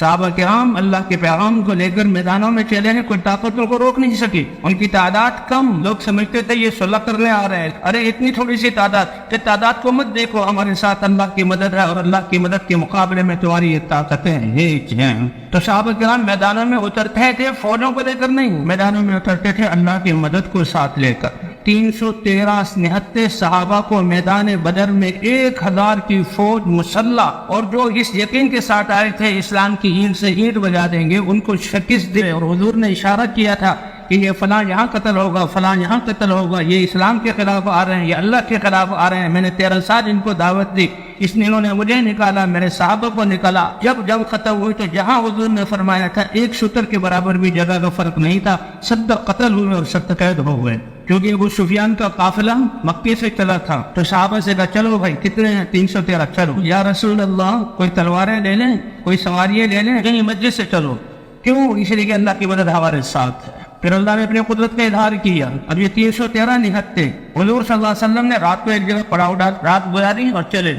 صحابہ کرام اللہ کے پیغام کو لے کر میدانوں میں چلے ہیں، کوئی طاقت ان کو روک نہیں سکی، ان کی تعداد کم، لوگ سمجھتے تھے یہ صلح کرنے آ رہے ہیں، ارے اتنی تھوڑی سی تعداد، کہ تعداد کو مت دیکھو، ہمارے ساتھ اللہ کی مدد ہے اور اللہ کی مدد کے مقابلے میں تمہاری یہ طاقتیں ہیچ ہیں۔ تو صحابہ کرام میدانوں میں اترتے تھے فوجوں کو لے کر نہیں، میدانوں میں اترتے تھے اللہ کی مدد کو ساتھ لے کر۔ 313 نہتے صحابہ کو میدان بدر میں 1000 کی فوج مسلح، اور جو اس یقین کے ساتھ آئے تھے اسلام کی اینٹ سے اینٹ بجا دیں گے، ان کو شکست دے، اور حضور نے اشارہ کیا تھا کہ یہ فلاں یہاں قتل ہوگا، فلاں یہاں قتل ہوگا، یہ اسلام کے خلاف آ رہے ہیں، یہ اللہ کے خلاف آ رہے ہیں، میں نے 13 سال ان کو دعوت دی، اس نے انہوں نے مجھے نکالا، میرے صحابہ کو نکالا۔ جب ختم ہوئی تو جہاں حضور نے فرمایا تھا ایک شتر کے برابر بھی جگہ کا فرق نہیں تھا، 70 قتل ہوئے اور 70 قید ہو گئے، کیونکہ ابو سفیان کا قافلہ مکے سے چلا تھا۔ تو صحابہ سے کہا چلو بھائی کتنے ہیں؟ 313، چلو یا رسول اللہ کوئی تلواریں لے لیں، کوئی سواریاں لے لیں، کہیں مسجد سے چلو، کیوں؟ اس لیے کہ اللہ کی مدد ہمارے ساتھ ہے۔ پھر اللہ نے اپنی قدرت کا اظہار کیا۔ اب یہ 313 نہتے، حضور صلی اللہ علیہ وسلم نے رات کو ایک جگہ پڑاؤ ڈال، رات گزاری اور چلے،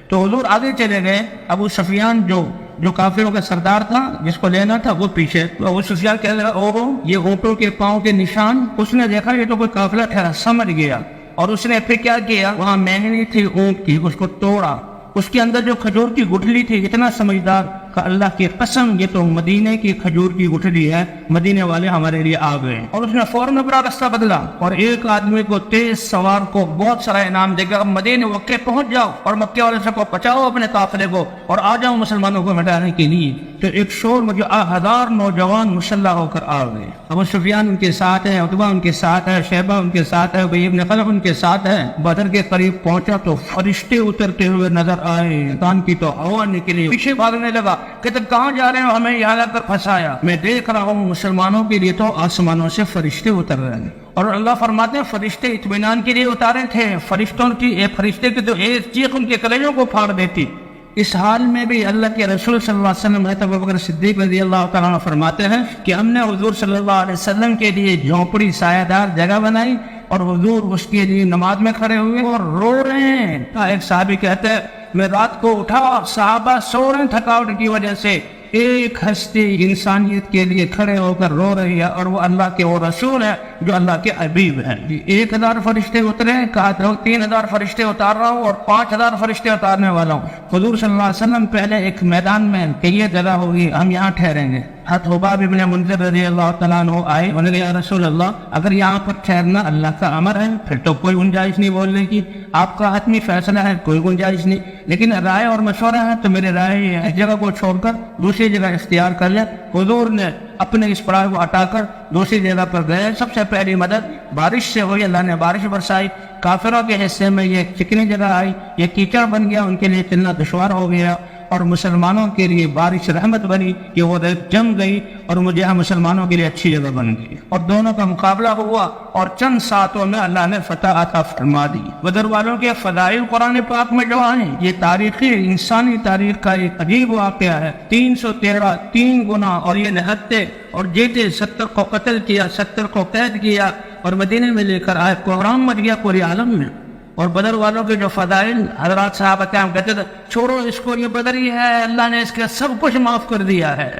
تو حضور آگے چلے گئے، ابو سفیان جو کافروں کا سردار تھا جس کو لینا تھا وہ پیچھے۔ تو ابو سفیان کہہ رہا اوہو یہ اونٹوں کے پاؤں کے نشان، اس نے دیکھا یہ تو کوئی قافلہ ٹھہرا، سمجھ گیا، اور اس نے پھر کیا کیا، وہاں مہنگی تھی اونٹ کی، اس کو توڑا، اس کے اندر جو کھجور کی گٹھلی تھی، اتنا سمجھدار کہ اللہ کی قسم یہ تو مدینے کی کھجور کی گٹھلی ہے، مدینے والے ہمارے لیے آ گئے، اور اس نے فوراً اپنا راستہ بدلا، اور ایک آدمی کو تیز سوار کو بہت سارا انعام دے گا، اب مدینے مکے پہنچ جاؤ اور مکے والے سب کو بچاؤ اپنے قافلے کو، اور آ جاؤ مسلمانوں کو مٹانے کے لیے۔ تو ایک شور مجھے 1000 نوجوان مسلح ہو کر آ گئے، ابو سفیان ان کے ساتھ ہے، عتبہ ان کے ساتھ ہے، شیبہ ان کے ساتھ ہے، ابی بن خلف ان کے ساتھ ہے۔ بدر کے قریب پہنچا تو فرشتے اترتے ہوئے نظر آئے، شیطان کی تو ہوا نکلی، پیچھے بھاگنے لگا کہ تم کہاں جا رہے ہو، ہمیں یہاں لا کر پھنسایا۔ میں دیکھ رہا ہوں مسلمانوں کے لیے تو آسمانوں سے فرشتے اتر رہے ہیں، اور اللہ فرماتے ہیں فرشتے اطمینان کے لیے اتارے تھے، فرشتے کی تو ایک چیخ ان کے کلیجوں کو پھاڑ دیتی۔ اس حال میں بھی اللہ کے رسول صلی اللہ علیہ وسلم حضرت ابوبکر صدیق رضی اللہ تعالیٰ عنہ فرماتے ہیں کہ ہم نے حضور صلی اللہ علیہ وسلم کے لیے جھونپڑی سایہ دار جگہ بنائی، اور حضور اس کے لیے نماز میں کھڑے ہوئے اور رو رہے ہیں۔ ایک صحابی کہتے ہیں میں رات کو اٹھا، صحابہ سو رہے ہیں تھکاوٹ کی وجہ سے، ایک ہستی انسانیت کے لیے کھڑے ہو کر رو رہی ہے، اور وہ اللہ کے وہ رسول ہے جو اللہ کے حبیب ہیں۔ 1000 فرشتے اترے، کہا تو 3000 فرشتے اتار رہا ہوں اور 5000 فرشتے اتارنے والا ہوں۔ حضور صلی اللہ علیہ وسلم پہلے ایک میدان میں کہ یہ جگہ ہوگی ہم یہاں ٹھہریں گے، حضرت حباب ابن منذر رضی اللہ تعالیٰ عنہ آئے، انہوں نے کہا یا رسول اللہ اگر یہاں پر ٹھہرنا اللہ کا امر ہے پھر تو کوئی گنجائش نہیں بولنے کی، آپ کا حتمی فیصلہ ہے، کوئی گنجائش نہیں، لیکن رائے اور مشورہ ہے تو میرے رائے یہ ہے اس جگہ کو چھوڑ کر دوسری جگہ اختیار کر لیں۔ حضور نے اپنے اس پڑاؤ کو ہٹا کر دوسری جگہ پر گئے۔ سب سے پہلی مدد بارش سے ہوئی، اللہ نے بارش برسائی، کافروں کے حصے میں یہ چکنی جگہ آئی، یہ کیچڑ بن گیا، ان کے لیے چلنا دشوار ہو گیا، اور مسلمانوں کے لیے بارش رحمت بنی کہ وہ جم گئی اور مجھے مسلمانوں کے لیے اچھی جگہ بن گئی، اور دونوں کا مقابلہ ہوا اور چند ساتوں میں اللہ نے فتح عطا فرما دی۔ بدر والوں کے فضائل قرآن پاک میں جو ہیں یہ تاریخی انسانی تاریخ کا ایک عجیب واقعہ ہے۔ 313 3 گنا، اور یہ نہتے اور جیتے 70 کو قتل کیا، 70 کو قید کیا اور مدینے میں لے کر آئے، قرآن مچ گیا پورے عالم میں۔ اور بدر والوں کے جو فضائل، حضرات صحابہ کرام کہتے تھے چھوڑو اس کو، یہ بدری ہے، اللہ نے اس کے سب کچھ معاف کر دیا ہے۔